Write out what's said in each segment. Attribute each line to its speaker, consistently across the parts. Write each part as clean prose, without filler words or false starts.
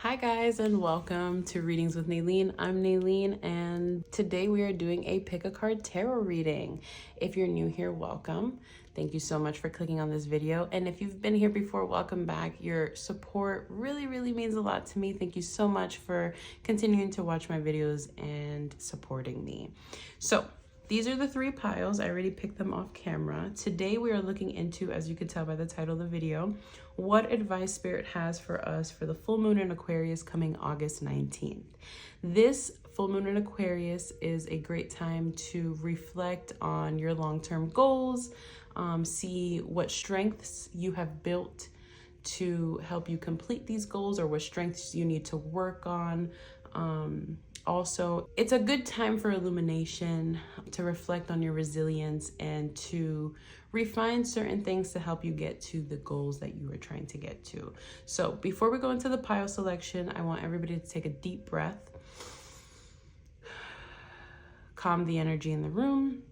Speaker 1: Hi guys and welcome to Readings with Naylene. I'm Naylene and today we are doing a pick a card tarot reading. If you're new here, welcome. Thank you so much for clicking on this video. And if you've been here before, welcome back. Your support really means a lot to me. Thank you so much for continuing to watch my videos and supporting me. So these are the three piles. I already picked them off camera. Today we are looking into, as you can tell by the title of the video, what advice Spirit has for us for the full moon in Aquarius coming August 19th. This full moon in Aquarius is a great time to reflect on your long-term goals, see what strengths you have built to help you complete these goals or what strengths you need to work on. Also, it's a good time for illumination, to reflect on your resilience and to refine certain things to help you get to the goals that you are trying to get to. So before we go into the pile selection, I want everybody to take a deep breath, calm the energy in the room.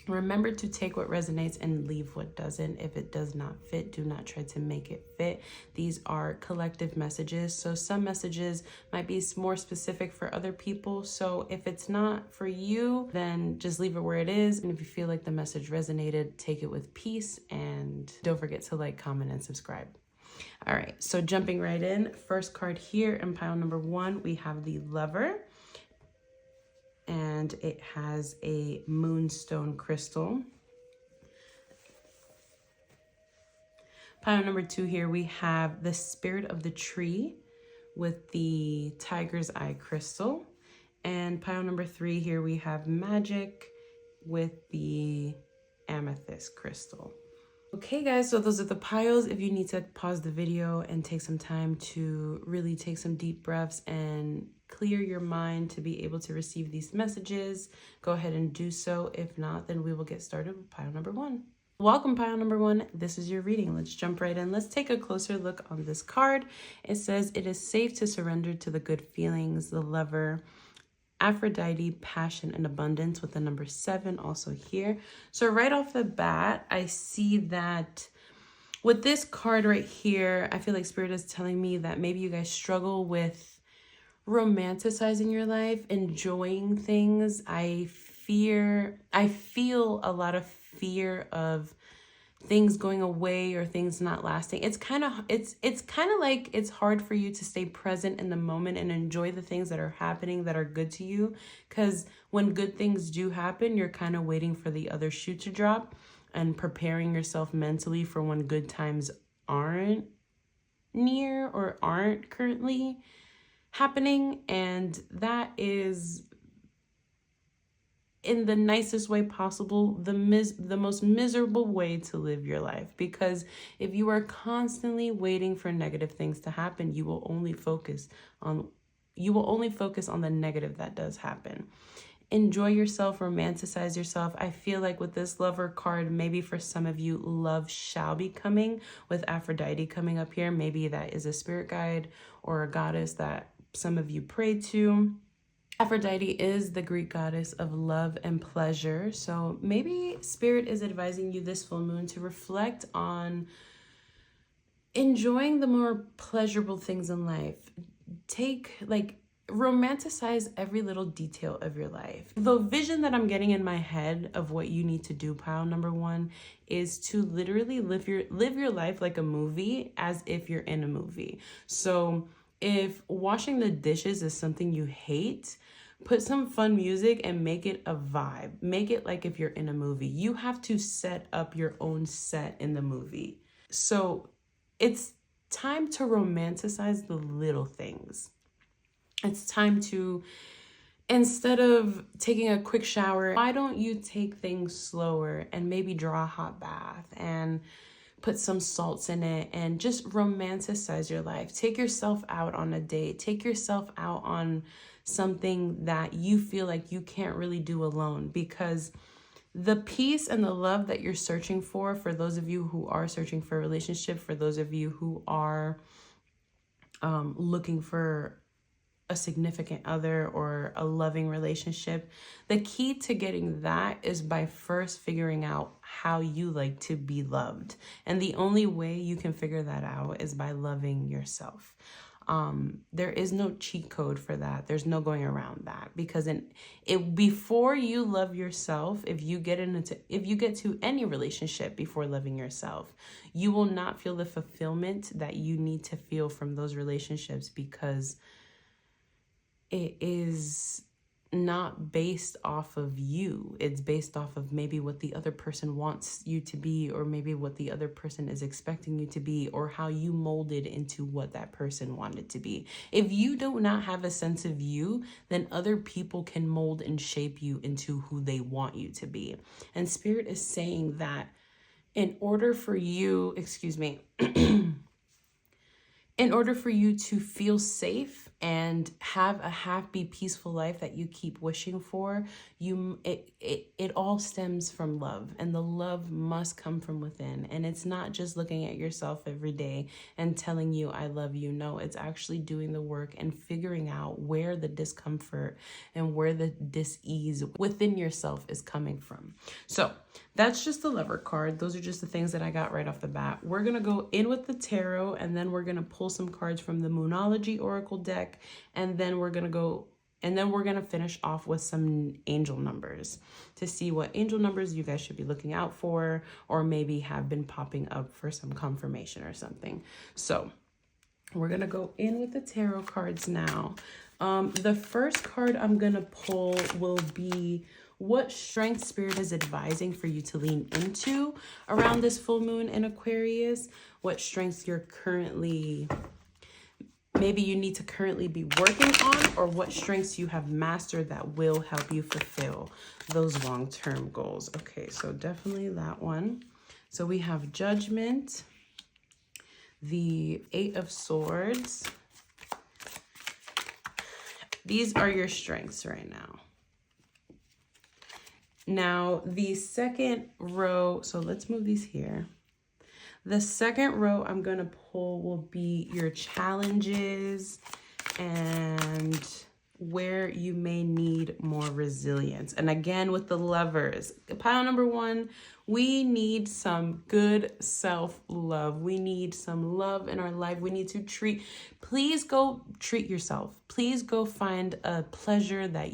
Speaker 1: Remember to take what resonates and leave what doesn't. If it does not fit, do not try to make it fit. These are collective messages. So some messages might be more specific for other people. So if it's not for you, then just leave it where it is. And if you feel like the message resonated, take it with peace. And don't forget to like, comment, and subscribe. All right, so jumping right in. First card here in pile number 1, we have the Lover. And it has a moonstone crystal. Pile number 2 here, we have the Spirit of the Tree with the tiger's eye crystal. And pile number 3 here, we have Magic with the amethyst crystal. Okay guys, so those are the piles. If you need to pause the video and take some time to really take some deep breaths and clear your mind to be able to receive these messages, go ahead and do so. If not, then we will get started with pile number 1. Welcome, pile number 1. This is your reading. Let's jump right in. Let's take a closer look on this card. It says, it is safe to surrender to the good feelings, the Lover, Aphrodite, passion, and abundance with the number 7 also here. So right off the bat, I see that with this card right here, I feel like Spirit is telling me that maybe you guys struggle with romanticizing your life, enjoying things. I feel a lot of fear of things going away or things not lasting. It's kind of like it's hard for you to stay present in the moment and enjoy the things that are happening that are good to you, because when good things do happen, you're kind of waiting for the other shoe to drop and preparing yourself mentally for when good times aren't near or aren't currently happening. And that is, in the nicest way possible, the most miserable way to live your life. Because if you are constantly waiting for negative things to happen, you will only focus on the negative that does happen. Enjoy yourself, romanticize yourself. I feel like with this Lover card, maybe for some of you, love shall be coming with Aphrodite coming up here. Maybe that is a spirit guide or a goddess that some of you pray to. Aphrodite is the Greek goddess of love and pleasure. So maybe Spirit is advising you this full moon to reflect on enjoying the more pleasurable things in life. Romanticize every little detail of your life. The vision that I'm getting in my head of what you need to do, pile number 1, is to literally live your life like a movie, as if you're in a movie. So if washing the dishes is something you hate, put some fun music and make it a vibe. Make it like if you're in a movie. You have to set up your own set in the movie. So it's time to romanticize the little things. It's time to, instead of taking a quick shower, why don't you take things slower and maybe draw a hot bath and put some salts in it and just romanticize your life. Take yourself out on a date. Take yourself out on something that you feel like you can't really do alone, because the peace and the love that you're searching for those of you who are searching for a relationship, for those of you who are looking for a significant other or a loving relationship, the key to getting that is by first figuring out how you like to be loved. And the only way you can figure that out is by loving yourself. There is no cheat code for that. There's no going around that, because before you love yourself, if you get to any relationship before loving yourself, you will not feel the fulfillment that you need to feel from those relationships, because it is not based off of you. It's based off of maybe what the other person wants you to be, or maybe what the other person is expecting you to be, or how you molded into what that person wanted to be. If you do not have a sense of you, then other people can mold and shape you into who they want you to be. And Spirit is saying that in order for you, in order for you to feel safe and have a happy, peaceful life that you keep wishing for, it all stems from love, and the love must come from within. And it's not just looking at yourself every day and telling you, I love you. No, it's actually doing the work and figuring out where the discomfort and where the dis-ease within yourself is coming from. So that's just the Lover card. Those are just the things that I got right off the bat. We're going to go in with the tarot, and then we're going to pull some cards from the Moonology Oracle deck, and then we're going to finish off with some angel numbers to see what angel numbers you guys should be looking out for, or maybe have been popping up for some confirmation or something. So we're going to go in with the tarot cards now. The first card I'm going to pull will be what strength Spirit is advising for you to lean into around this full moon in Aquarius. What strengths maybe you need to currently be working on, or what strengths you have mastered that will help you fulfill those long-term goals. Okay, so definitely that one. So we have Judgment, the 8 of Swords. These are your strengths right now. Now, the second row, so let's move these here. The second row I'm going to pull will be your challenges and where you may need more resilience. And again, with the Lovers, pile number 1, we need some good self-love. We need some love in our life. We need to please go treat yourself. Please go find a pleasure that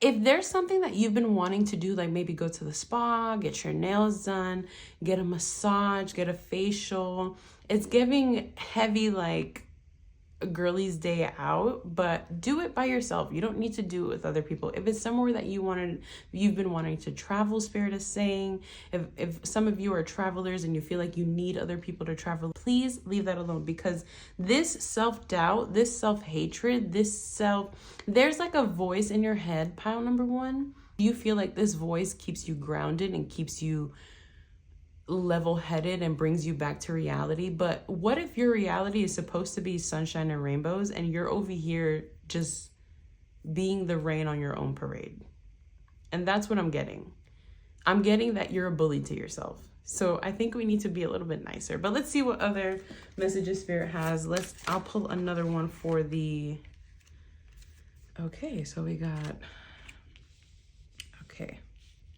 Speaker 1: if there's something that you've been wanting to do, like maybe go to the spa, get your nails done, get a massage, get a facial. It's giving heavy, like a girly's day out, but do it by yourself. You don't need to do it with other people. If it's somewhere that you've been wanting to travel, Spirit is saying, if some of you are travelers and you feel like you need other people to travel, please leave that alone, because this self-doubt, this self-hatred, there's like a voice in your head, pile number 1. You feel like this voice keeps you grounded and keeps you level-headed and brings you back to reality. But what if your reality is supposed to be sunshine and rainbows, and you're over here just being the rain on your own parade? And that's what I'm getting. I'm getting that you're a bully to yourself. So I think we need to be a little bit nicer. But let's see what other messages Spirit has. I'll pull another one for the... Okay, so we got... Okay.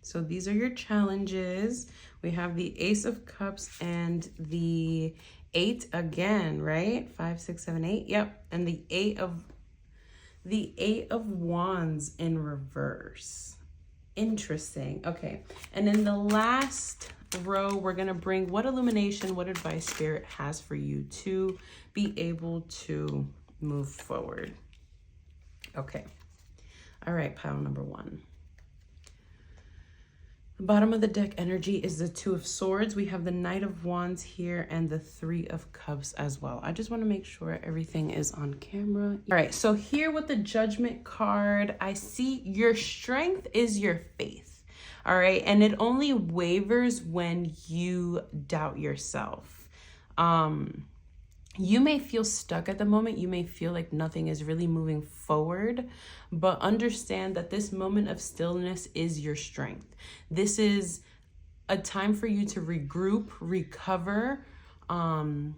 Speaker 1: So these are your challenges. We have the Ace of Cups and the 8 again, right? 5, 6, 7, 8. Yep. And the 8 of Wands in reverse. Interesting. Okay. And in the last row, we're going to bring what illumination, what advice Spirit has for you to be able to move forward. Okay. All right, pile number 1. Bottom of the deck energy is the 2 of Swords. We have the Knight of Wands here and the 3 of Cups as well. I just want to make sure everything is on camera. All right, so here with the Judgment card, I see your strength is your faith. All right, and it only wavers when you doubt yourself. You may feel stuck at the moment. You may feel like nothing is really moving forward, but understand that this moment of stillness is your strength. This is a time for you to regroup, recover, and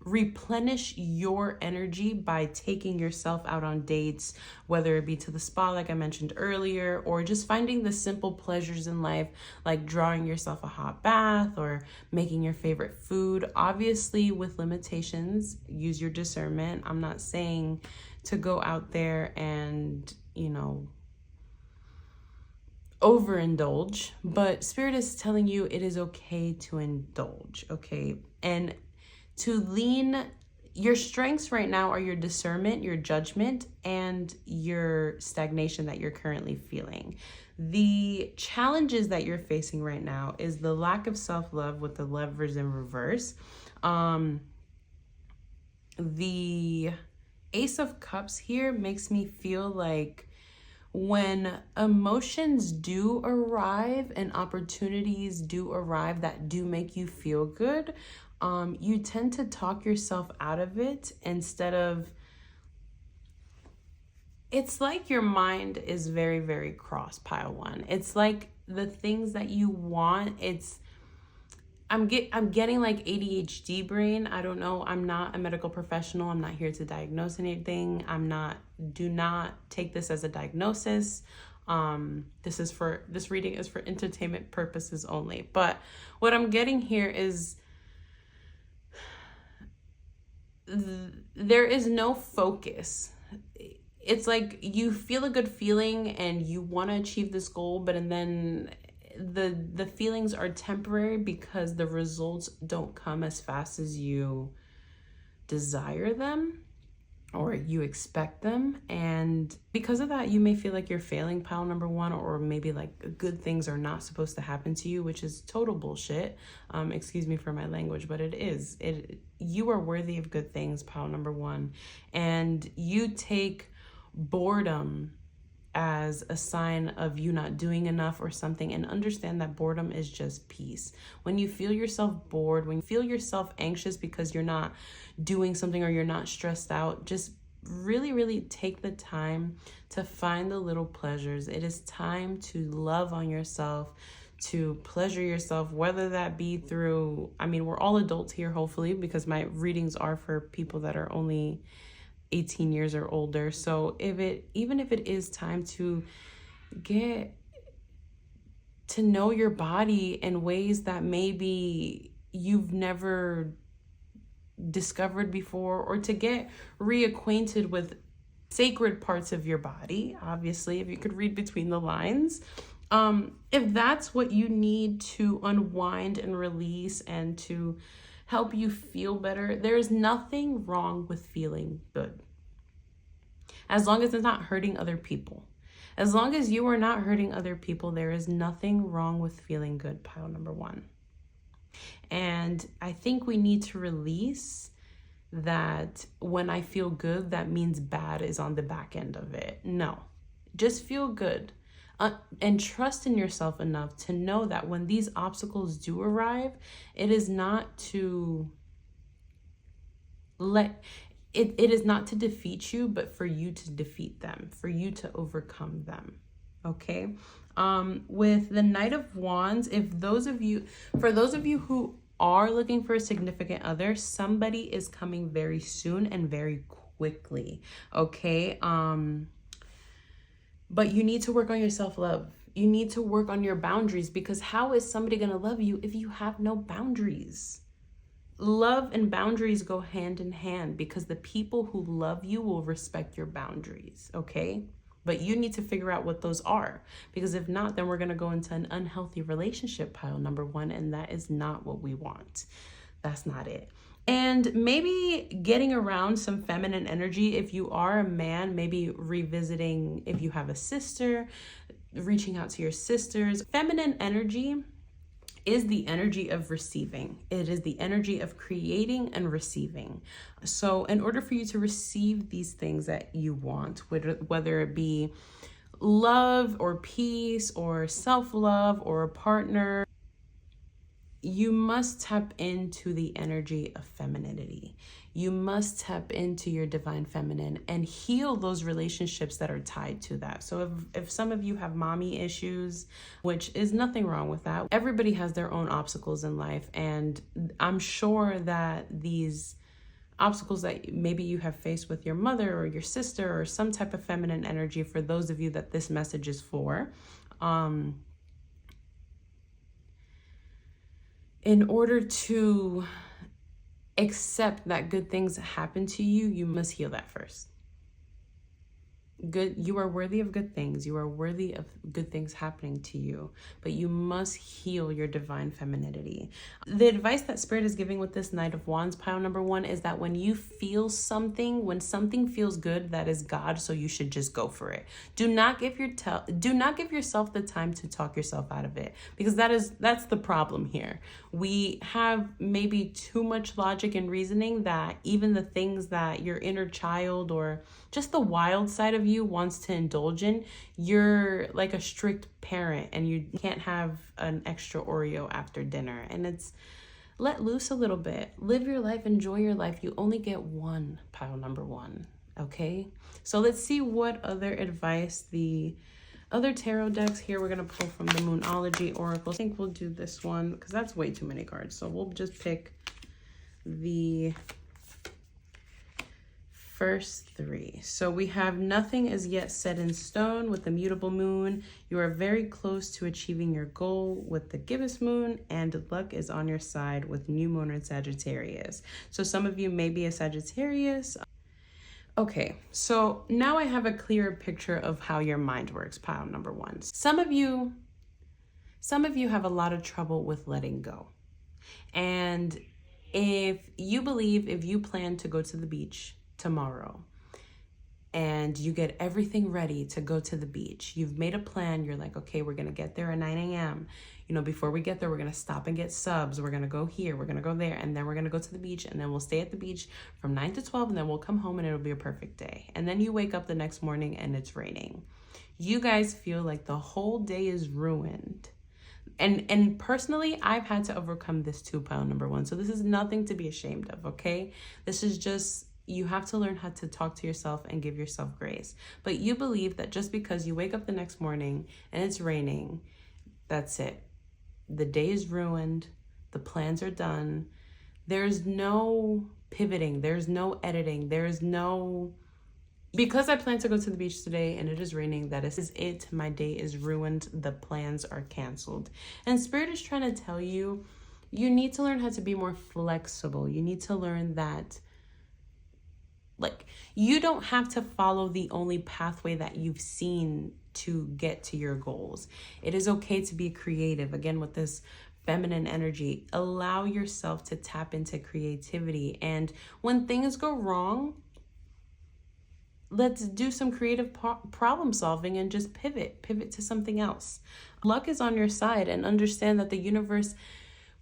Speaker 1: replenish your energy by taking yourself out on dates, whether it be to the spa, like I mentioned earlier, or just finding the simple pleasures in life, like drawing yourself a hot bath or making your favorite food. Obviously, with limitations, use your discernment. I'm not saying to go out there and, overindulge, but Spirit is telling you it is okay to indulge, okay? And to lean, your strengths right now are your discernment, your judgment, and your stagnation that you're currently feeling. The challenges that you're facing right now is the lack of self-love with the Lovers in reverse. The Ace of Cups here makes me feel like when emotions do arrive and opportunities do arrive that do make you feel good, you tend to talk yourself out of it instead of, it's like your mind is very, very cross, pile one. It's like the things that you want, I'm getting like ADHD brain. I don't know. I'm not a medical professional. I'm not here to diagnose anything. Do not take this as a diagnosis. This reading is for entertainment purposes only. But what I'm getting here is there is no focus. It's like you feel a good feeling and you want to achieve this goal, but then the feelings are temporary because the results don't come as fast as you desire them or you expect them. And because of that, you may feel like you're failing, pile number one, or maybe like good things are not supposed to happen to you, which is total bullshit. Excuse me for my language, but it is. You are worthy of good things, pile number one. And you take boredom as a sign of you not doing enough or something, and understand that boredom is just peace. When you feel yourself bored, when you feel yourself anxious because you're not doing something or you're not stressed out, just really, really take the time to find the little pleasures. It is time to love on yourself, to pleasure yourself, whether that be through, we're all adults here, hopefully, because my readings are for people that are only 18 years or older. So even if it is time to get to know your body in ways that maybe you've never discovered before, or to get reacquainted with sacred parts of your body, obviously, if you could read between the lines, if that's what you need to unwind and release and to help you feel better, there's nothing wrong with feeling good. As long as it's not hurting other people. As long as you are not hurting other people, there is nothing wrong with feeling good, pile number one. And I think we need to release that when I feel good, that means bad is on the back end of it. No, just feel good. And trust in yourself enough to know that when these obstacles do arrive, it is not to it is not to defeat you, but for you to defeat them, for you to overcome them. Okay. With the Knight of Wands, for those of you who are looking for a significant other, somebody is coming very soon and very quickly. Okay. But you need to work on your self-love. You need to work on your boundaries, because how is somebody going to love you if you have no boundaries? Love and boundaries go hand in hand, because the people who love you will respect your boundaries, okay? But you need to figure out what those are, because if not, then we're going to go into an unhealthy relationship, pile number one, and that is not what we want. That's not it. And maybe getting around some feminine energy. If you are a man, maybe revisiting, if you have a sister, reaching out to your sisters. Feminine energy is the energy of receiving. It is the energy of creating and receiving. So in order for you to receive these things that you want, whether it be love or peace or self-love or a partner, you must tap into the energy of femininity. You must tap into your divine feminine and heal those relationships that are tied to that. So if some of you have mommy issues, which is nothing wrong with that, everybody has their own obstacles in life. And I'm sure that these obstacles that maybe you have faced with your mother or your sister or some type of feminine energy, for those of you that this message is for. In order to accept that good things happen to you, you must heal that first. You are worthy of good things. You are worthy of good things happening to you, but you must heal your divine femininity. The advice that Spirit is giving with this Knight of Wands pile number 1 is that when you feel something, when something feels good, that is God, so you should just go for it. Do not give yourself the time to talk yourself out of it, because that's the problem here. We have maybe too much logic and reasoning that even the things that your inner child or just the wild side of you wants to indulge in, you're like a strict parent and you can't have an extra Oreo after dinner. And it's let loose a little bit. Live your life, enjoy your life. You only get one, pile number 1, okay? So let's see what other advice the other tarot decks here we're going to pull from the Moonology Oracle. I think we'll do this one because that's way too many cards. So we'll just pick the first 3. So we have nothing is yet set in stone with the mutable moon. You are very close to achieving your goal with the gibbous moon, and luck is on your side with new moon in Sagittarius. So some of you may be a Sagittarius. Okay, so now I have a clearer picture of how your mind works, pile number 1. Some of you have a lot of trouble with letting go. And if you plan to go to the beach tomorrow and you get everything ready to go to the beach, you've made a plan, you're like, okay, we're gonna get there at 9 a.m. Before we get there, we're gonna stop and get subs, we're gonna go here, we're gonna go there, and then we're gonna go to the beach, and then we'll stay at the beach from 9 to 12, and then we'll come home and it'll be a perfect day. And then you wake up the next morning and it's raining. You guys feel like the whole day is ruined. And personally, I've had to overcome this too, pile number 1. So this is nothing to be ashamed of, okay? This is just, you have to learn how to talk to yourself and give yourself grace. But you believe that just because you wake up the next morning and it's raining, that's it. The day is ruined. The plans are done. There's no pivoting. There's no editing. There's no, because I plan to go to the beach today and it is raining, that is it. My day is ruined. The plans are canceled. And Spirit is trying to tell you, you need to learn how to be more flexible. You need to learn that, like, you don't have to follow the only pathway that you've seen to get to your goals. It is okay to be creative. Again, with this feminine energy, allow yourself to tap into creativity. And when things go wrong, let's do some creative problem solving and just pivot to something else. Luck is on your side, and understand that the universe,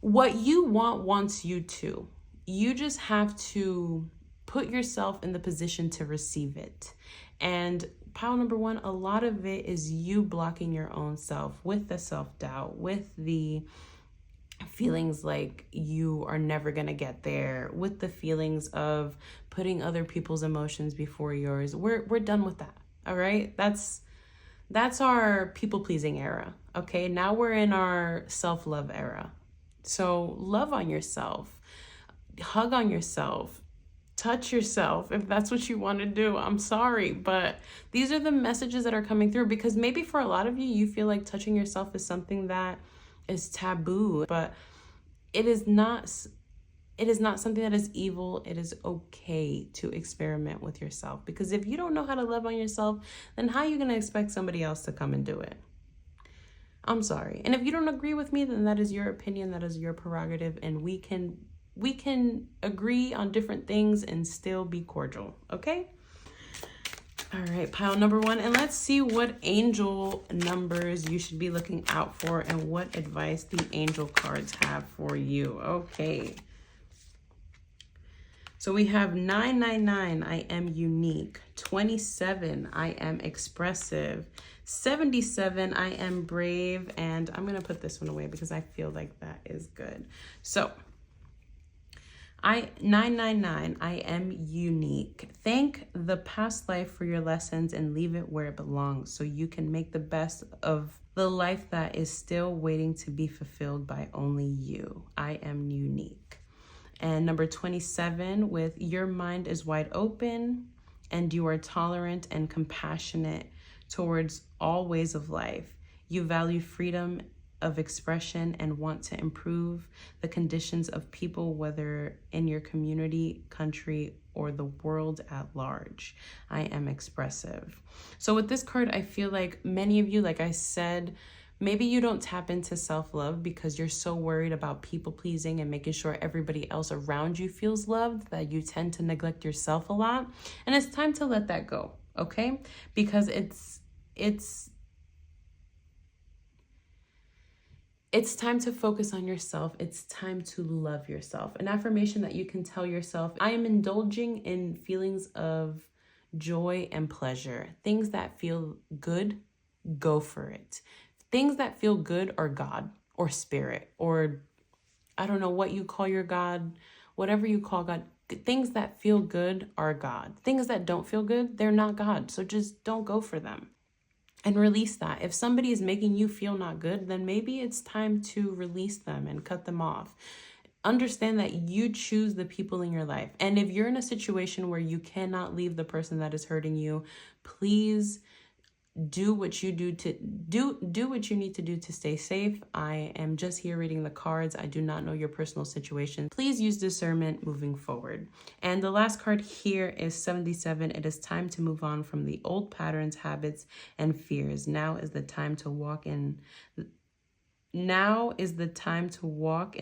Speaker 1: what you want, wants you to. You just have to put yourself in the position to receive it. And pile number 1, a lot of it is you blocking your own self with the self-doubt, with the feelings like you are never gonna get there, with the feelings of putting other people's emotions before yours. We're done with that, all right? That's our people-pleasing era, okay? Now we're in our self-love era. So love on yourself, hug on yourself, touch yourself if that's what you want to do. I'm sorry, but these are the messages that are coming through, because maybe for a lot of you, you feel like touching yourself is something that is taboo, but it is not something that is evil. It is okay to experiment with yourself, because if you don't know how to love on yourself, then how are you going to expect somebody else to come and do it? I'm sorry. And if you don't agree with me, then that is your opinion, that is your prerogative, and we can agree on different things and still be cordial, okay? All right, pile number 1, and let's see what angel numbers you should be looking out for and what advice the angel cards have for you. Okay. So we have 999, I am unique. 27, I am expressive. 77, I am brave. And I'm going to put this one away because I feel like that is good. So 999, I am unique. Thank the past life for your lessons and leave it where it belongs so you can make the best of the life that is still waiting to be fulfilled by only you. I am unique. And number 27 with your mind is wide open and you are tolerant and compassionate towards all ways of life. You value freedom of expression and want to improve the conditions of people, whether in your community, country, or the world at large. I am expressive. So with this card, I feel like many of you, like I said, maybe you don't tap into self-love because you're so worried about people pleasing and making sure everybody else around you feels loved that you tend to neglect yourself a lot. And it's time to let that go, okay? Because it's time to focus on yourself. It's time to love yourself. An affirmation that you can tell yourself: I am indulging in feelings of joy and pleasure. Things that feel good, go for it. Things that feel good are God or spirit, or I don't know what you call your God, whatever you call God. Things that feel good are God. Things that don't feel good, they're not God. So just don't go for them. And release that. If somebody is making you feel not good, then maybe it's time to release them and cut them off. Understand that you choose the people in your life. And if you're in a situation where you cannot leave the person that is hurting you, please do what you need to do to stay safe. I am just here reading the cards. I do not know your personal situation. Please use discernment moving forward. And the last card here is 77. It is time to move on from the old patterns, habits, and fears. Now is the time to walk in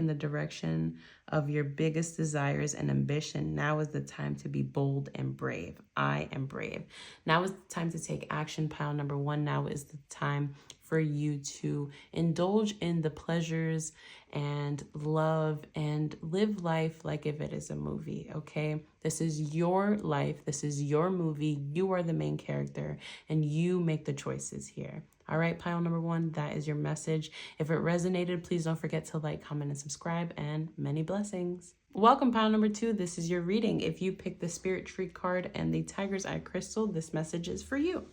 Speaker 1: the direction of your biggest desires and ambition. Now is the time to be bold and brave. I am brave. Now is the time to take action, pile number 1. Now is the time for you to indulge in the pleasures and love and live life like if it is a movie, okay? This is your life. This is your movie. You are the main character and you make the choices here. All right, pile number 1, that is your message. If it resonated, please don't forget to like, comment, and subscribe, and many blessings. Welcome, pile number 2. This is your reading. If you pick the Spirit Tree card and the Tiger's Eye Crystal, this message is for you.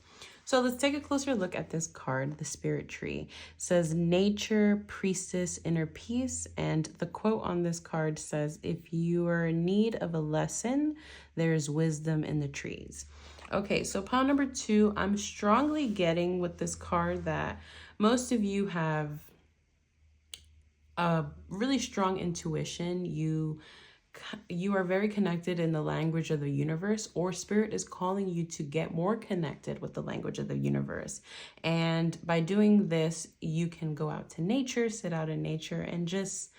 Speaker 1: So let's take a closer look at this card, the Spirit Tree. It says, nature, priestess, inner peace. And the quote on this card says, if you are in need of a lesson, there is wisdom in the trees. Okay, so pile number 2, I'm strongly getting with this card that most of you have a really strong intuition. You are very connected in the language of the universe, or spirit is calling you to get more connected with the language of the universe. And by doing this, you can go out to nature, sit out in nature, and just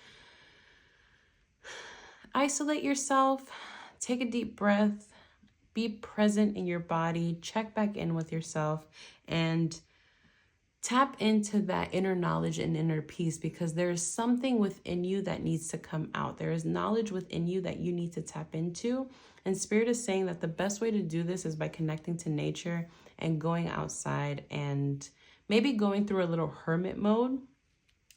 Speaker 1: isolate yourself, take a deep breath, be present in your body, check back in with yourself, and tap into that inner knowledge and inner peace, because there is something within you that needs to come out. There is knowledge within you that you need to tap into. And Spirit is saying that the best way to do this is by connecting to nature and going outside and maybe going through a little hermit mode.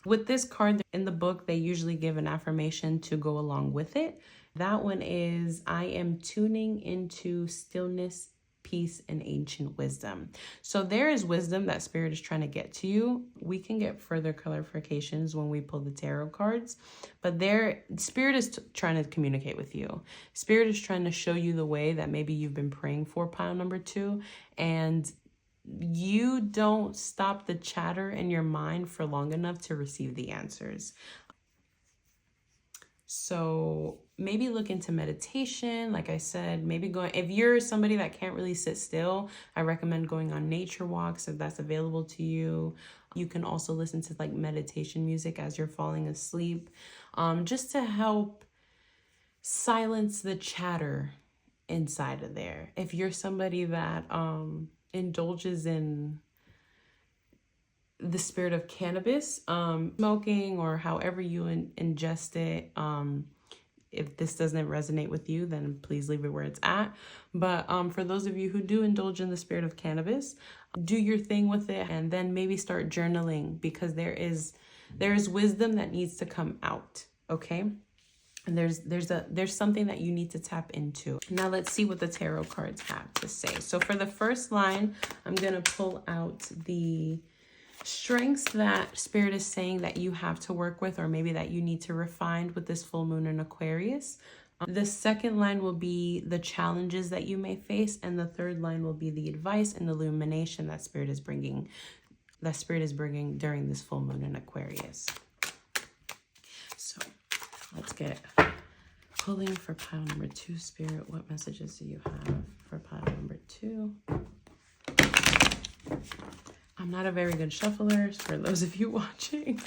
Speaker 1: With this card in the book, they usually give an affirmation to go along with it. That one is, I am tuning into stillness, peace, and ancient wisdom. So there is wisdom that Spirit is trying to get to you. We can get further clarifications when we pull the tarot cards, but Spirit is trying to communicate with you. Spirit is trying to show you the way that maybe you've been praying for, pile number 2, and you don't stop the chatter in your mind for long enough to receive the answers. So maybe look into meditation. Like I said, maybe if you're somebody that can't really sit still, I recommend going on nature walks if that's available to you. You can also listen to like meditation music as you're falling asleep, just to help silence the chatter inside of there. If you're somebody that indulges in the spirit of cannabis, smoking, or however you ingest it, if this doesn't resonate with you, then please leave it where it's at. But for those of you who do indulge in the spirit of cannabis, do your thing with it, and then maybe start journaling, because there is wisdom that needs to come out, okay? And there's something that you need to tap into. Now let's see what the tarot cards have to say. So for the first line, I'm gonna pull out the Strengths that Spirit is saying that you have to work with, or maybe that you need to refine with this full moon in Aquarius. The second line will be the challenges that you may face, and the third line will be the advice and illumination that Spirit is bringing during this full moon in Aquarius. So let's get pulling for pile number 2. Spirit, what messages do you have for pile number 2? I'm not a very good shuffler, for those of you watching.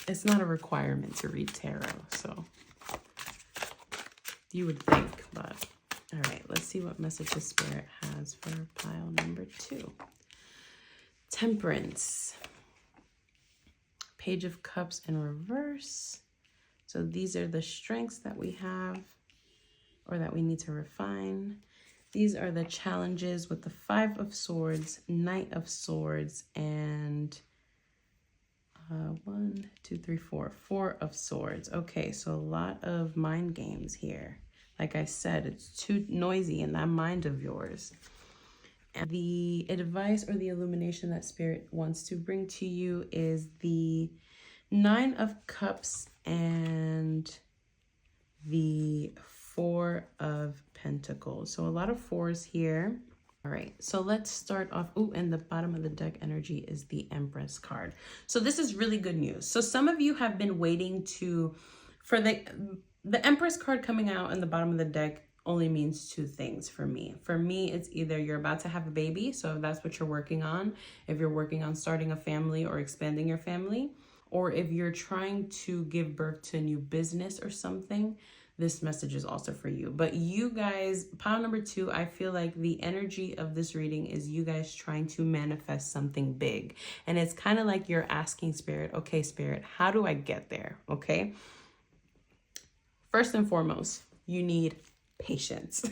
Speaker 1: It's not a requirement to read tarot, so you would think, but all right, let's see what messages Spirit has for pile number 2. Temperance. Page of Cups in reverse. So these are the strengths that we have, or that we need to refine. These are the challenges with the 5 of Swords, Knight of Swords, and 1, 2, 3, 4, 4 of Swords. Okay, so a lot of mind games here. Like I said, it's too noisy in that mind of yours. And the advice or the illumination that Spirit wants to bring to you is the 9 of Cups and the 4 of Pentacles. So a lot of 4s here. All right, so let's start off. Oh, and the bottom of the deck energy is the Empress card. So this is really good news. So some of you have been waiting for the Empress card coming out in the bottom of the deck only means 2 things for me. For me, it's either you're about to have a baby, so if that's what you're working on, if you're working on starting a family or expanding your family, or if you're trying to give birth to a new business or something, this message is also for you. But you guys, pile number 2, I feel like the energy of this reading is you guys trying to manifest something big. And it's kind of like you're asking Spirit, okay, Spirit, how do I get there? Okay. First and foremost, you need patience.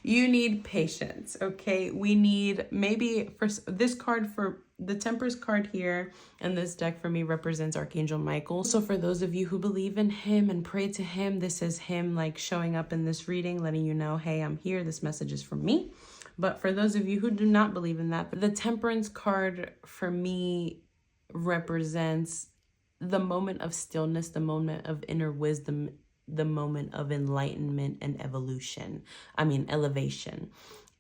Speaker 1: You need patience, okay? We need maybe for this card, for the Temperance card here, and this deck for me represents Archangel Michael. So for those of you who believe in him and pray to him, this is him like showing up in this reading, letting you know, hey, I'm here. This message is from me. But for those of you who do not believe in that, the Temperance card for me represents the moment of stillness, the moment of inner wisdom, the moment of enlightenment and elevation.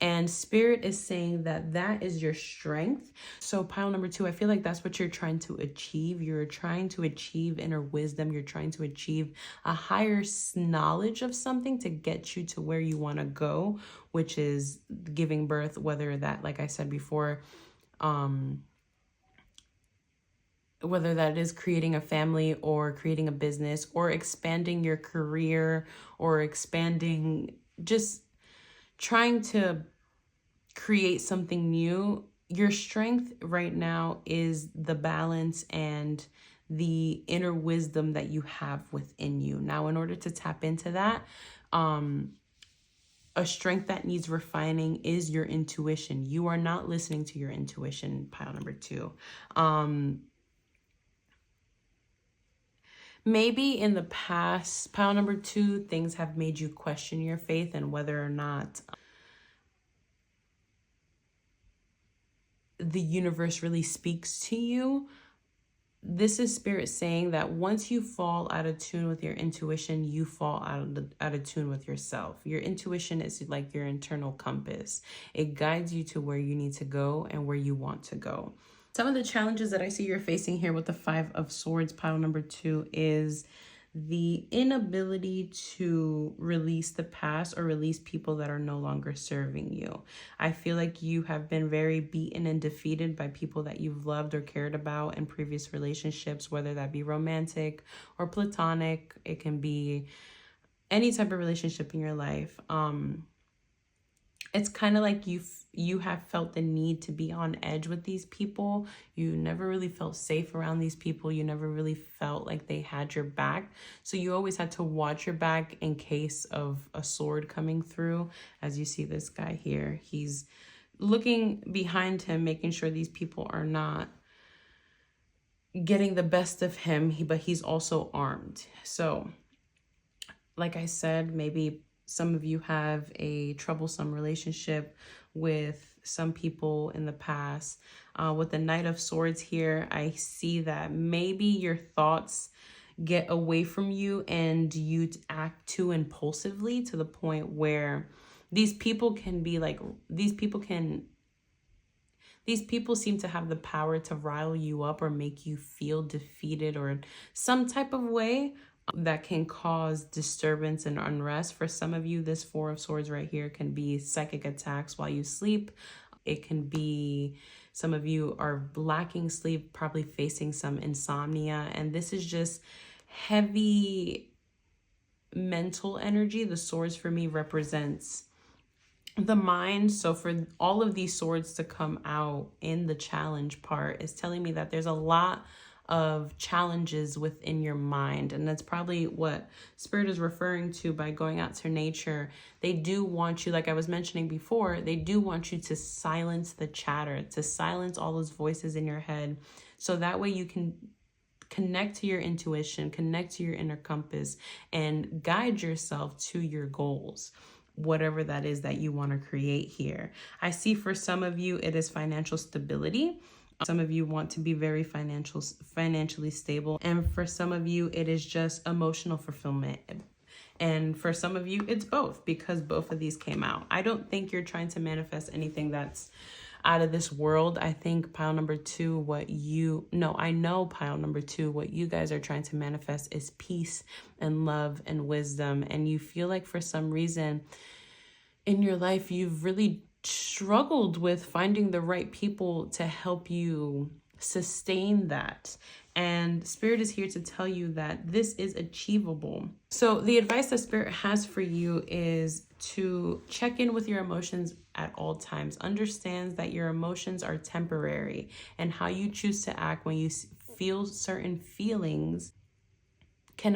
Speaker 1: And Spirit is saying that that is your strength. So pile number 2, I feel like that's what you're trying to achieve. You're trying to achieve inner wisdom. You're trying to achieve a higher knowledge of something to get you to where you want to go, which is giving birth, whether that, like I said before, whether that is creating a family or creating a business or expanding your career or expanding, just trying to create something new. Your strength right now is the balance and the inner wisdom that you have within you. Now, in order to tap into that, a strength that needs refining is your intuition. You are not listening to your intuition, pile number 2. Maybe in the past, pile number 2, things have made you question your faith and whether or not the universe really speaks to you. This is Spirit saying that once you fall out of tune with your intuition, you fall out of tune with yourself. Your intuition is like your internal compass. It guides you to where you need to go and where you want to go. Some of the challenges that I see you're facing here with the 5 of Swords, pile number 2, is the inability to release the past or release people that are no longer serving you. I feel like you have been very beaten and defeated by people that you've loved or cared about in previous relationships, whether that be romantic or platonic. It can be any type of relationship in your life. It's kind of like you have felt the need to be on edge with these people. You never really felt safe around these people. You never really felt like they had your back. So you always had to watch your back in case of a sword coming through. As you see this guy here, he's looking behind him, making sure these people are not getting the best of him, but he's also armed. So like I said, maybe some of you have a troublesome relationship with some people in the past. With the Knight of Swords here, I see that maybe your thoughts get away from you and you act too impulsively to the point where these people can be like, these people seem to have the power to rile you up or make you feel defeated or some type of way that can cause disturbance and unrest. For some of you, this Four of Swords right here can be psychic attacks while you sleep. It can be some of you are lacking sleep, probably facing some insomnia. And this is just heavy mental energy. The swords for me represents the mind. So for all of these swords to come out in the challenge part is telling me that there's a lot of challenges within your mind. And that's probably what Spirit is referring to by going out to nature. They do want you, like I was mentioning before, they do want you to silence the chatter, to silence all those voices in your head. So that way you can connect to your intuition, connect to your inner compass, and guide yourself to your goals, whatever that is that you want to create here. I see for some of you, it is financial stability. Some of you want to be very financially stable. And for some of you, it is just emotional fulfillment. And for some of you, it's both, because both of these came out. I don't think you're trying to manifest anything that's out of this world. I think pile number two, I know pile number two, what you guys are trying to manifest is peace and love and wisdom. And you feel like for some reason in your life, you've really struggled with finding the right people to help you sustain that. And Spirit is here to tell you that this is achievable. So the advice that Spirit has for you is to check in with your emotions at all times. Understands that your emotions are temporary, and how you choose to act when you feel certain feelings can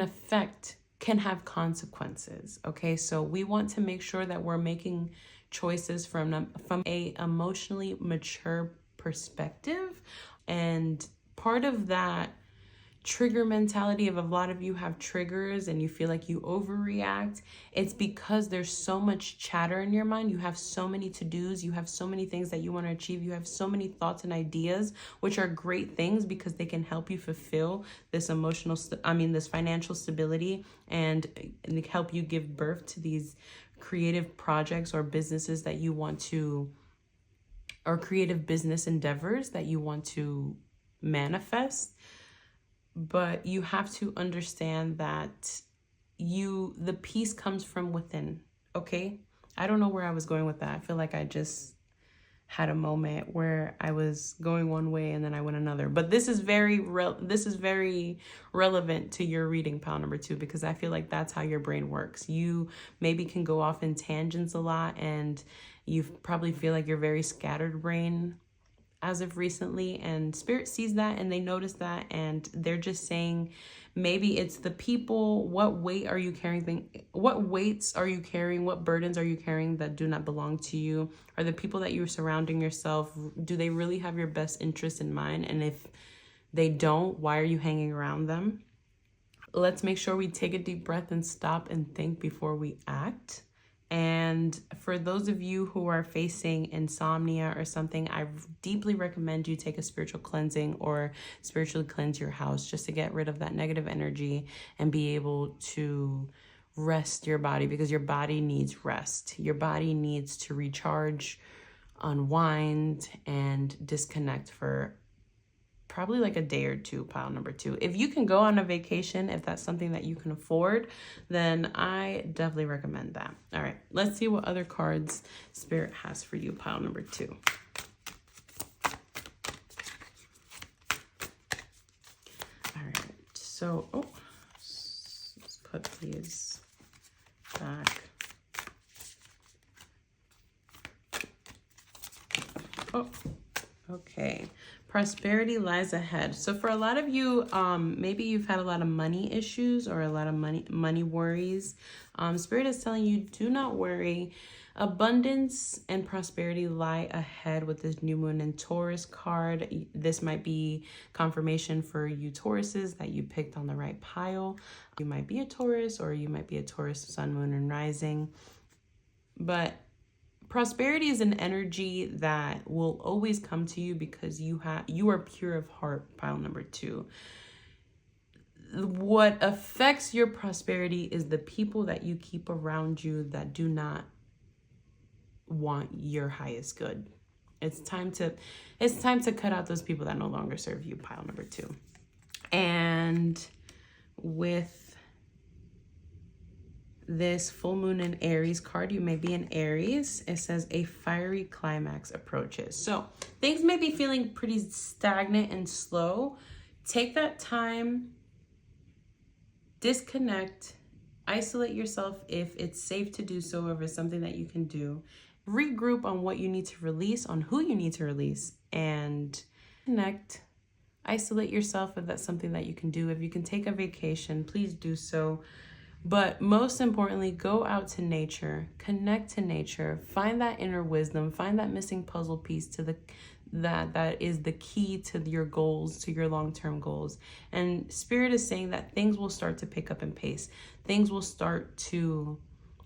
Speaker 1: have consequences. Okay, so we want to make sure that we're making choices from a emotionally mature perspective. And part of that trigger mentality of a lot of you have triggers and you feel like you overreact. It's because there's so much chatter in your mind. You have so many to-dos. You have so many things that you want to achieve. You have so many thoughts and ideas, which are great things because they can help you fulfill this this financial stability and help you give birth to these creative projects or businesses that you want to, or creative business endeavors that you want to manifest. But you have to understand that the peace comes from within. Okay, I don't know where I was going with that. I feel like I just had a moment where I was going one way and then I went another. But this is very relevant to your reading, pile number two, because I feel like that's how your brain works. You maybe can go off in tangents a lot, and you probably feel like you're very scattered brain as of recently, and Spirit sees that and they notice that, and they're just saying maybe it's the people. What weight are you carrying? What weights are you carrying? What burdens are you carrying that do not belong to you? Are the people that you're surrounding yourself, do they really have your best interest in mind? And if they don't, why are you hanging around them? Let's make sure we take a deep breath and stop and think before we act. And for those of you who are facing insomnia or something, I deeply recommend you take a spiritual cleansing or spiritually cleanse your house just to get rid of that negative energy and be able to rest your body, because your body needs rest. Your body needs to recharge, unwind, and disconnect for probably like a day or two, pile number two. If you can go on a vacation, if that's something that you can afford, then I definitely recommend that. All right, let's see what other cards Spirit has for you, pile number two. All right, so, let's put these back. Okay. Prosperity lies ahead. So for a lot of you, maybe you've had a lot of money issues or a lot of money worries. Spirit is telling you, do not worry. Abundance and prosperity lie ahead with this new moon and Taurus card. This might be confirmation for you Tauruses that you picked on the right pile. You might be a Taurus, or you might be a Taurus sun, moon, and rising. But prosperity is an energy that will always come to you because you are pure of heart, pile number 2. What affects your prosperity is the people that you keep around you that do not want your highest good. It's time to cut out those people that no longer serve you, pile number 2. And with this full moon in Aries card, you may be in Aries. It says a fiery climax approaches. So things may be feeling pretty stagnant and slow. Take that time, disconnect, isolate yourself if it's safe to do so, if it's something that you can do. Regroup on what you need to release, on who you need to release, and connect. Isolate yourself if that's something that you can do. If you can take a vacation, please do so. But most importantly, go out to nature, connect to nature, find that inner wisdom, find that missing puzzle piece to that is the key to your goals, to your long-term goals. And Spirit is saying that things will start to pick up in pace. Things will start to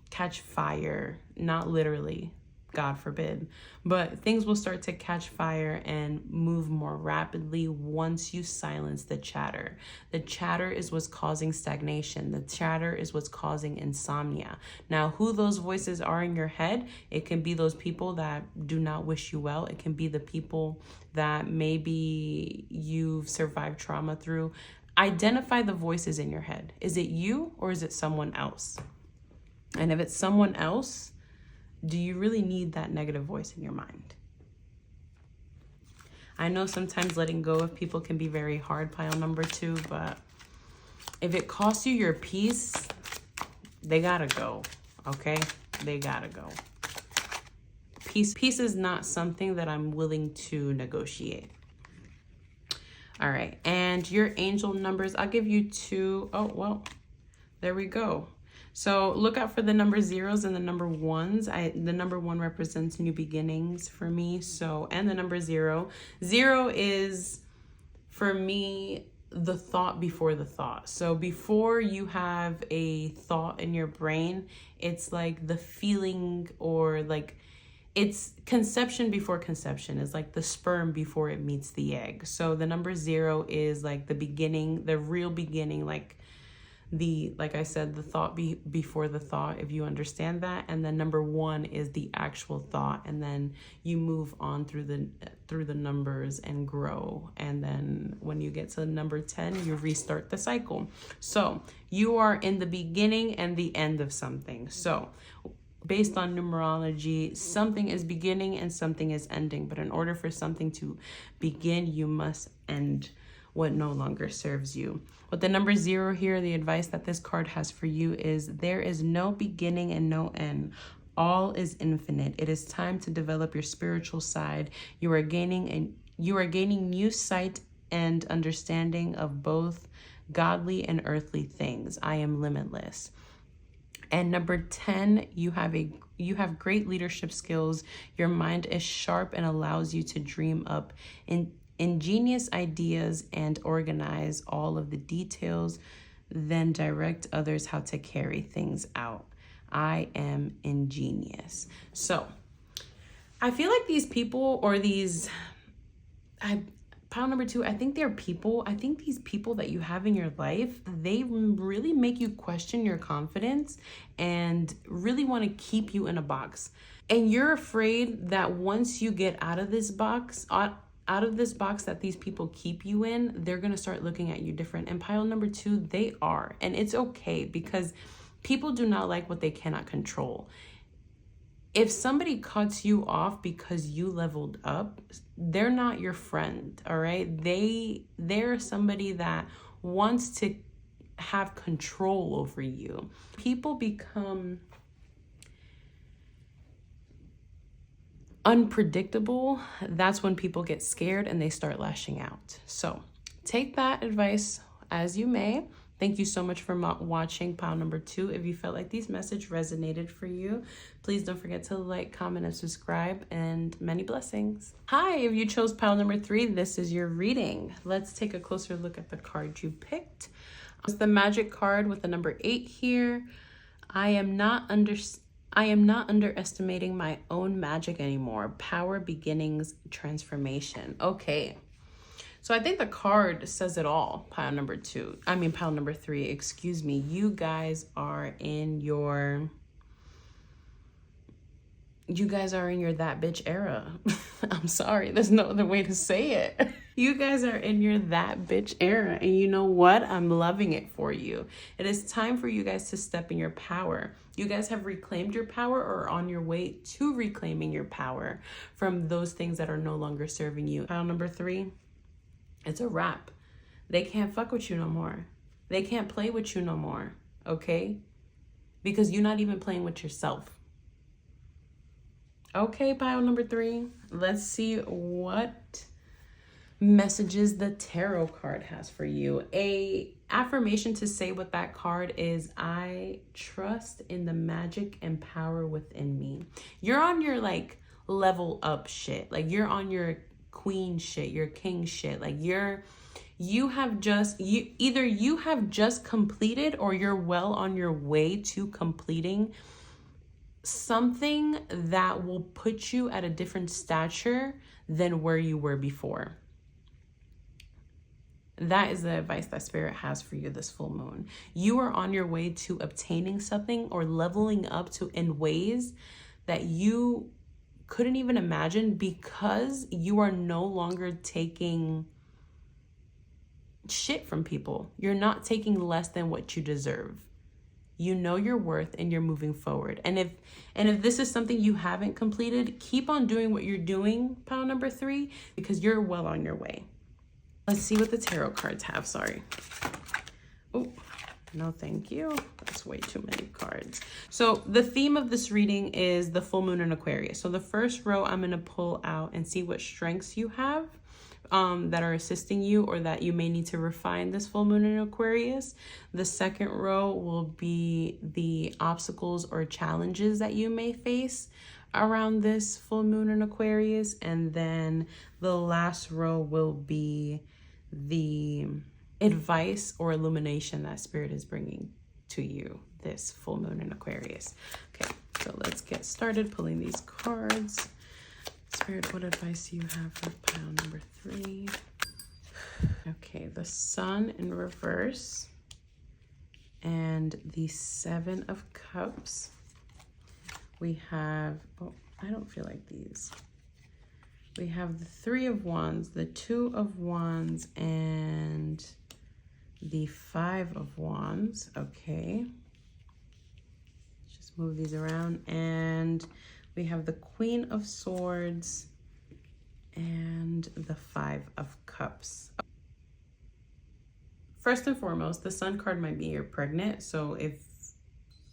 Speaker 1: catch fire, not literally, God forbid, but things will start to catch fire and move more rapidly once you silence the chatter. The chatter is what's causing stagnation. The chatter is what's causing insomnia. Now, who those voices are in your head, it can be those people that do not wish you well. It can be the people that maybe you've survived trauma through. Identify the voices in your head. Is it you or is it someone else? And if it's someone else, do you really need that negative voice in your mind? I know sometimes letting go of people can be very hard, pile number 2, but if it costs you your peace, they gotta go, okay? They gotta go. Peace is not something that I'm willing to negotiate. All right, and your angel numbers, I'll give you 2. Oh, well, there we go. So look out for the number 0s and the number 1s. The number 1 represents new beginnings for me. So, and the number 0. 0 is, for me, the thought before the thought. So before you have a thought in your brain, it's like the feeling, or like it's conception before conception. It's like the sperm before it meets the egg. So the number 0 is like the beginning, the real beginning, like I said, the thought before the thought, if you understand that. And then number 1 is the actual thought, and then you move on through the numbers and grow. And then when you get to number 10, you restart the cycle. So you are in the beginning and the end of something. So based on numerology, something is beginning and something is ending. But in order for something to begin, you must end what no longer serves you. With the number 0 here, the advice that this card has for you is there is no beginning and no end. All is infinite. It is time to develop your spiritual side. You are gaining new sight and understanding of both godly and earthly things. I am limitless. And number 10, you have great leadership skills. Your mind is sharp and allows you to dream up ingenious ideas and organize all of the details, then direct others how to carry things out. I am ingenious. So I feel like these people, or pile number 2, I think they're people. I think these people that you have in your life, they really make you question your confidence and really want to keep you in a box. And you're afraid that once you get out of this box that these people keep you in, they're going to start looking at you different. And pile number 2, they are. And it's okay, because people do not like what they cannot control. If somebody cuts you off because you leveled up, they're not your friend, all right? They're somebody that wants to have control over you. People become unpredictable, that's when people get scared and they start lashing out. So take that advice as you may. Thank you so much for watching pile number 2. If you felt like these messages resonated for you, please don't forget to like, comment, and subscribe, and many blessings. Hi, if you chose pile number 3, this is your reading. Let's take a closer look at the card you picked. It's the magic card with the number 8 here. I am not underestimating my own magic anymore. Power, beginnings, transformation. Okay. So I think the card says it all. Pile number 3, excuse me. You guys are in your that bitch era. I'm sorry, there's no other way to say it. You guys are in your that bitch era, and you know what? I'm loving it for you. It is time for you guys to step in your power. You guys have reclaimed your power or are on your way to reclaiming your power from those things that are no longer serving you. Pile number 3, it's a wrap. They can't fuck with you no more. They can't play with you no more, okay? Because you're not even playing with yourself. Okay, pile number 3, let's see what messages the tarot card has for you. A affirmation to say with that card is, I trust in the magic and power within me. You're on your like level up shit. Like you're on your queen shit, your king shit. Like you have just completed, or you're well on your way to completing something that will put you at a different stature than where you were before. That is the advice that Spirit has for you this full moon. You are on your way to obtaining something or leveling up to in ways that you couldn't even imagine, because you are no longer taking shit from people. You're not taking less than what you deserve. You know your worth and you're moving forward. And if this is something you haven't completed, keep on doing what you're doing, pile number 3, because you're well on your way. Let's see what the tarot cards have. Sorry. Oh, no, thank you. That's way too many cards. So the theme of this reading is the full moon in Aquarius. So the first row, I'm going to pull out and see what strengths you have that are assisting you, or that you may need to refine this full moon in Aquarius. The second row will be the obstacles or challenges that you may face around this full moon in Aquarius. And then the last row will be the advice or illumination that Spirit is bringing to you this full moon in Aquarius. Okay, so let's get started pulling these cards. Spirit, what advice do you have for pile number 3? Okay, the Sun in reverse and the 7 of Cups. We have, oh, I don't feel like these. We have the 3 of Wands, the 2 of Wands, and the 5 of Wands. Okay. Let's just move these around. And we have the Queen of Swords and the 5 of Cups. First and foremost, the Sun card might be you're pregnant. So if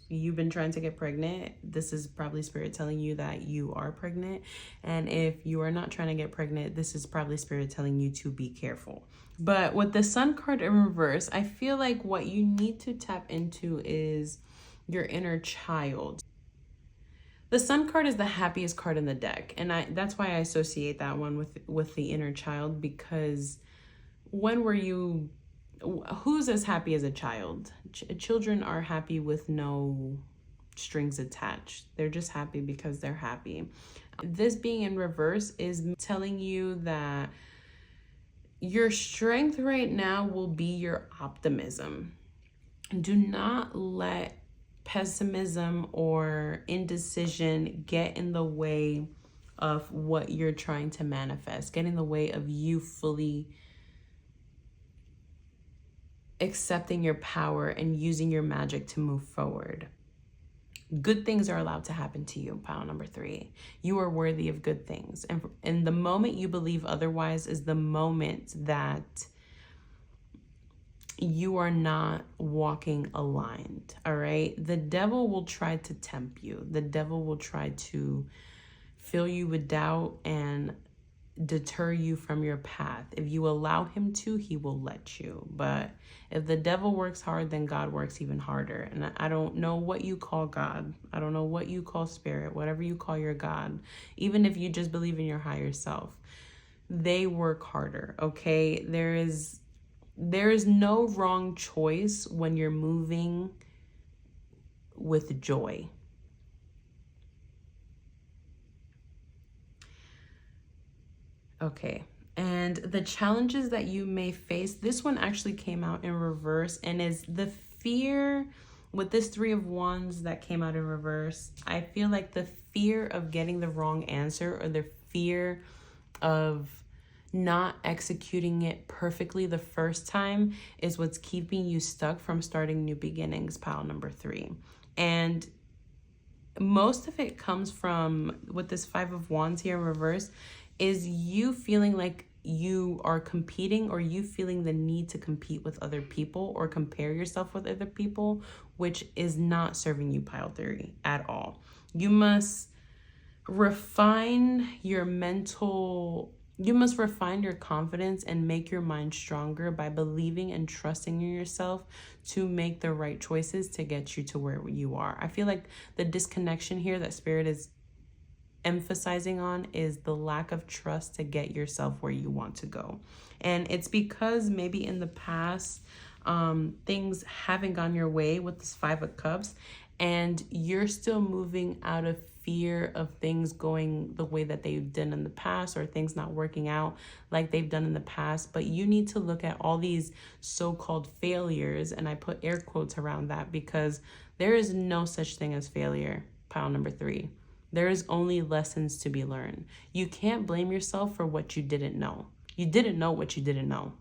Speaker 1: you've been trying to get pregnant, this is probably Spirit telling you that you are pregnant. And if you are not trying to get pregnant, this is probably Spirit telling you to be careful. But with the Sun card in reverse, I feel like what you need to tap into is your inner child. The Sun card is the happiest card in the deck, and that's why I associate that one with the inner child, because when were you, who's as happy as a child? Children are happy with no strings attached. They're just happy because they're happy. This being in reverse is telling you that your strength right now will be your optimism. Do not let pessimism or indecision get in the way of what you're trying to manifest, get in the way of you fully accepting your power and using your magic to move forward. Good things are allowed to happen to you, pile number 3. You are worthy of good things. And the moment you believe otherwise is the moment that you are not walking aligned, all right? The devil will try to tempt you. The devil will try to fill you with doubt and deter you from your path. If you allow him to, he will let you. But if the devil works hard, then God works even harder. And I don't know what you call God. I don't know what you call spirit, whatever you call your God. Even if you just believe in your higher self, they work harder, okay? There is no wrong choice when you're moving with joy. Okay, and the challenges that you may face, this one actually came out in reverse and is the fear with this Three of Wands that came out in reverse. I feel like the fear of getting the wrong answer, or the fear of not executing it perfectly the first time, is what's keeping you stuck from starting new beginnings, pile number 3. And most of it comes from, with this Five of Wands here in reverse, is you feeling like you are competing, or you feeling the need to compete with other people or compare yourself with other people, which is not serving you, pile 3, at all. You must refine your confidence and make your mind stronger by believing and trusting in yourself to make the right choices to get you to where you are. I feel like the disconnection here that Spirit is emphasizing on is the lack of trust to get yourself where you want to go. And it's because maybe in the past, things haven't gone your way with this Five of Cups, and you're still moving out of fear of things going the way that they've done in the past, or things not working out like they've done in the past. But you need to look at all these so-called failures, and I put air quotes around that because there is no such thing as failure, pile number 3. There is only lessons to be learned. You can't blame yourself for what you didn't know. You didn't know what you didn't know.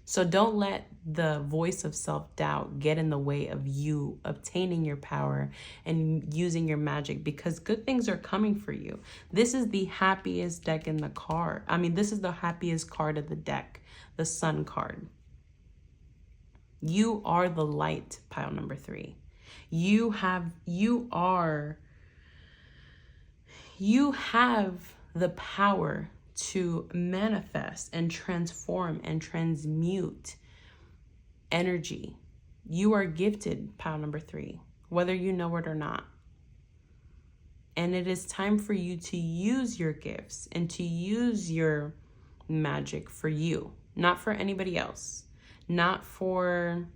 Speaker 1: So don't let the voice of self-doubt get in the way of you obtaining your power and using your magic, because good things are coming for you. This is the happiest deck in the card. This is the happiest card of the deck, the Sun card. You are the light, pile number 3. You have the power to manifest and transform and transmute energy. You are gifted, pile number 3, whether you know it or not. And it is time for you to use your gifts and to use your magic for you, not for anybody else, not for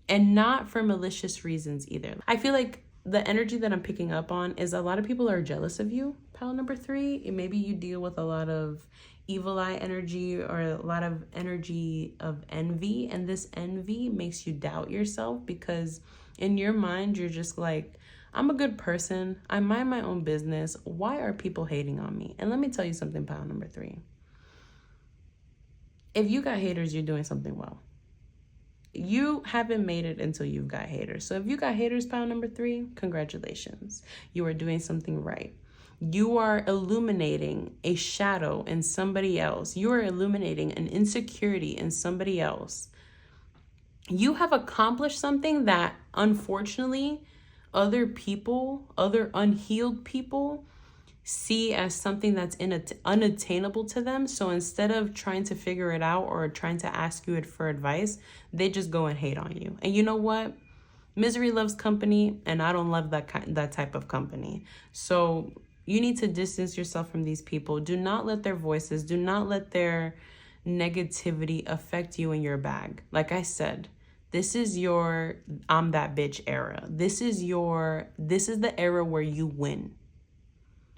Speaker 1: malicious reasons either. I feel like the energy that I'm picking up on is a lot of people are jealous of you, pile number 3. And maybe you deal with a lot of evil eye energy, or a lot of energy of envy. And this envy makes you doubt yourself, because in your mind, you're just like, I'm a good person. I mind my own business. Why are people hating on me? And let me tell you something, pile number 3. If you got haters, you're doing something well. You haven't made it until you've got haters. So if you got haters, pile number 3, congratulations. You are doing something right. You are illuminating a shadow in somebody else. You are illuminating an insecurity in somebody else. You have accomplished something that, unfortunately, other people, other unhealed people, see as something that's unattainable to them. So instead of trying to figure it out or trying to ask you for advice, they just go and hate on you. And you know what? Misery loves company, and I don't love that type of company. So you need to distance yourself from these people. Do not let their voices, do not let their negativity affect you in your bag. Like I said, this is your I'm that bitch era. This is the era where you win.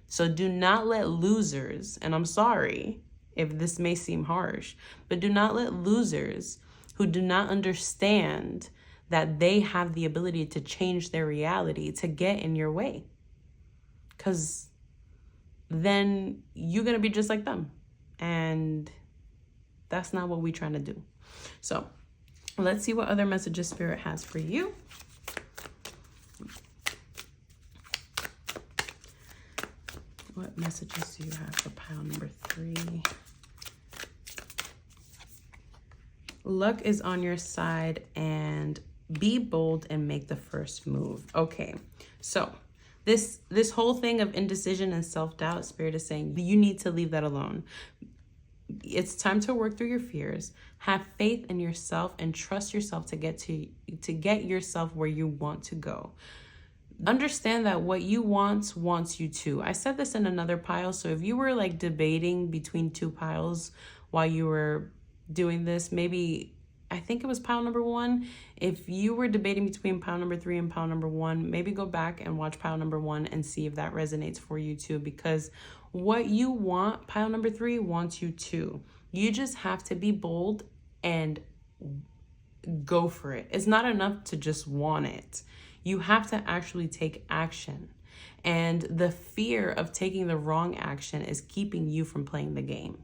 Speaker 1: So do not let losers, and I'm sorry if this may seem harsh, but do not let losers who do not understand that they have the ability to change their reality to get in your way. Because then you're going to be just like them. And that's not what we're trying to do. So let's see what other messages Spirit has for you. What messages do you have for pile number 3? Luck is on your side, and be bold and make the first move. Okay, so This whole thing of indecision and self-doubt, Spirit is saying you need to leave that alone. It's time to work through your fears. Have faith in yourself and trust yourself to get yourself where you want to go. Understand that what you wants you too. I said this in another pile, so if you were like debating between two piles while you were doing this, maybe I think it was pile number 1. If you were debating between pile number 3 and pile number 1, maybe go back and watch pile number 1 and see if that resonates for you too, because what you want, pile number 3 wants you too. You just have to be bold and go for it. It's not enough to just want it. You have to actually take action. And the fear of taking the wrong action is keeping you from playing the game.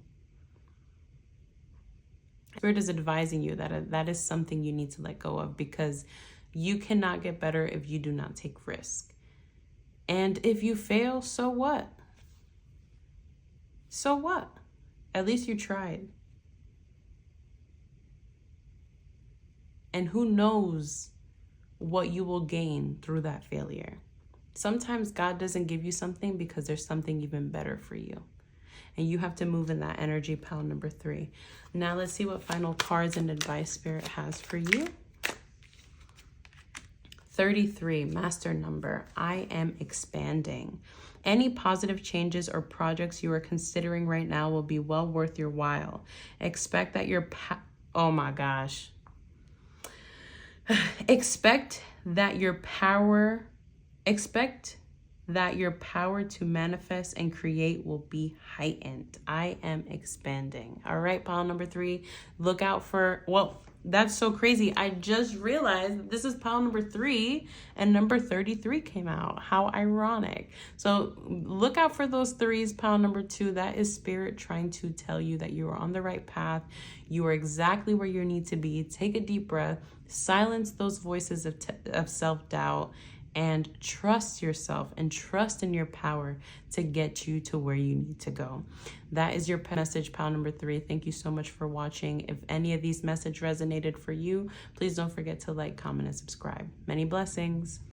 Speaker 1: Spirit is advising you that that is something you need to let go of, because you cannot get better if you do not take risk. And if you fail, so what? So what? At least you tried. And who knows what you will gain through that failure. Sometimes God doesn't give you something because there's something even better for you. And you have to move in that energy, pile number 3. Now let's see what final cards and advice Spirit has for you. 33, master number. I am expanding. Any positive changes or projects you are considering right now will be well worth your while. Expect that oh my gosh. Expect that your power to manifest and create will be heightened. I am expanding. All right, pile number 3. Look out for, well, that's so crazy. I just realized this is pile number 3 and number 33 came out. How ironic. So look out for those 3s, pile number 2. That is Spirit trying to tell you that you are on the right path. You are exactly where you need to be. Take a deep breath, silence those voices of self-doubt, and trust yourself and trust in your power to get you to where you need to go. That is your message, pile number 3. Thank you so much for watching. If any of these messages resonated for you, please don't forget to like, comment, and subscribe. Many blessings.